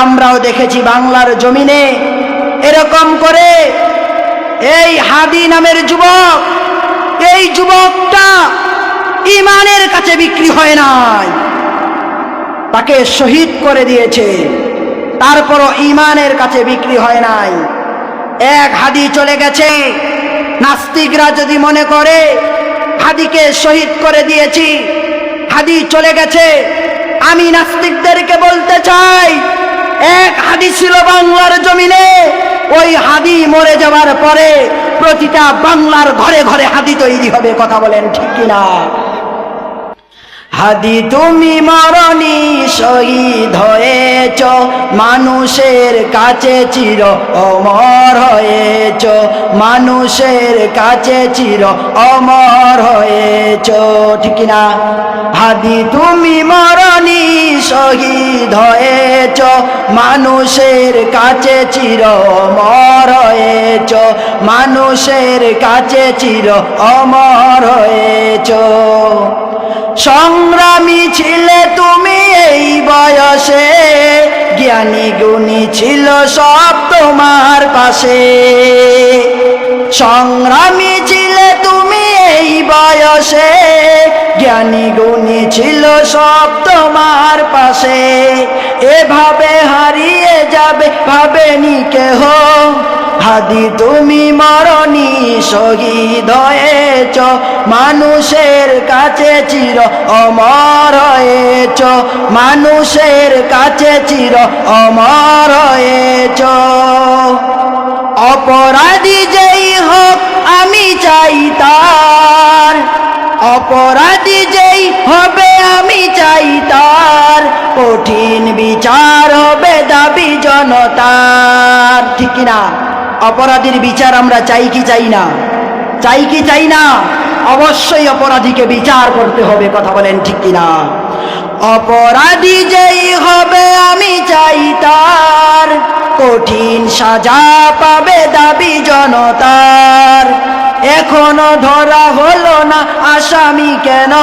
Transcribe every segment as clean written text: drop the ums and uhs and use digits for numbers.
আমরাও দেখেছি বাংলার জমিনে এরকম করে এই হাদি নামের যুবক, এই যুবকটা ঈমানের কাছে বিক্রি হয় নাই, তাকে শহীদ করে দিয়েছে, তারপরও ঈমানের কাছে বিক্রি হয় নাই। এক হাদি চলে গেছে, নাস্তিকরা যদি মনে করে হাদিকে শহীদ করে দিয়েছি, হাদি চলে গেছে, আমি নাস্তিকদেরকে বলতে চাই এক হাদি ছিল বাংলার জমিনে, ওই হাদি মরে যাওয়ার পরে প্রতিটা বাংলার ঘরে ঘরে হাদি তৈরি হবে। কথা বলেন ঠিক কিনা? হাদি তুমি মরণি, শহীদ হয়েছ, মানুষের কাছে চির অমর হয়েছ, মানুষের কাছে চির অমর হয়েছ। ঠিক কিনা? হাদি তুমি মরণি, শহীদ হয়েছ, মানুষের কাছে চির অমর হয়েছ, মানুষের কাছে চির অমর হয়েছ। সংগ্রামী ছিলে তুমি এই বয়সে, জ্ঞানী গুণী ছিল সব তোমার পাশে। সংগ্রামী ছিলে তুমি এই বয়সে, জ্ঞানী গুণী ছিল সব তোমার পাশে। এভাবে হারিয়ে যাবে ভাবেনি কেহ, হাদি তুমি মরণি, শহীদ হয়েছ, মানুষের কাছে চির অমর হয়েছ, মানুষের কাছে চির অমর হয়েছ। অপরাধী যেই হোক আমি চাই তার, অপরাধী যেই হবে আমি চাই তার, কঠিন বিচার হবে দাবি জনতার। ঠিক কিনা? অপরাধীর বিচার আমরা চাই কি চাই না? চাই কি চাই না? অবশ্যই অপরাধীকে বিচার করতে হবে। কথা বলেন ঠিক কিনা? অপরাধী যেই হবে আমি চাই তার, কঠিন সাজা পাবে দাবি জনতার। এখনো ধরা হলো না আসামি কেন,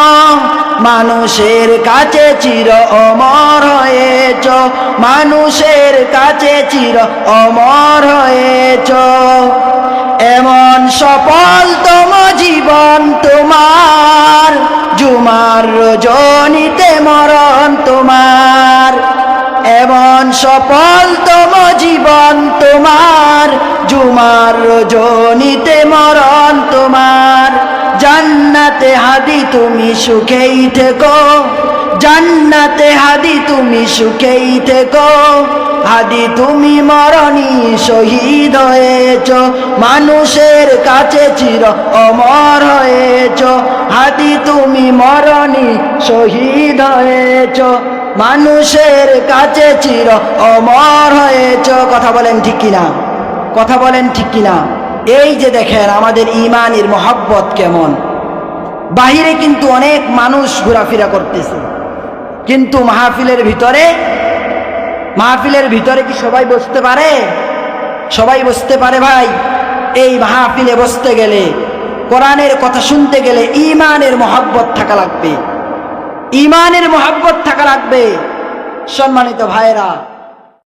মানুষের কাছে চির অমর হয়েছ, মানুষের কাছে চির অমর হয়েছ। এমন সফলতম জীবন তোমার, জুমার রজনীতে মরণ তোমার। এমন সফলতম জীবন তোমার, জুমার রজনীতে মরণ তোমার। জান্নাতে হাদি তুমি সুখেই থেকো, জান্নাতে হাদি তুমি সুখেই থেকো। হাদি তুমি মরণি, শহীদ হয়েছ, মানুষের কাছে চির অমর হয়েছ। হাদি তুমি মরণি, শহীদ হয়েছ, মানুষের কাছে চির অমর হয়েছ। কথা বলেন ঠিক কিনা? কথা বলেন ঠিক কিনা? এই যে দেখেন আমাদের ঈমানের মহব্বত কেমন। বাহিরে কিন্তু অনেক মানুষ ঘোরাফেরা করতেছে, কিন্তু মাহফিলের ভিতরে কি সবাই বসতে পারে? সবাই বসতে পারে ভাই? এই মাহফিলে বসতে গেলে, কোরআনের কথা শুনতে গেলে ঈমানের মহব্বত থাকা লাগবে, ঈমানের মহব্বত থাকা লাগবে। সম্মানিত ভাইরা,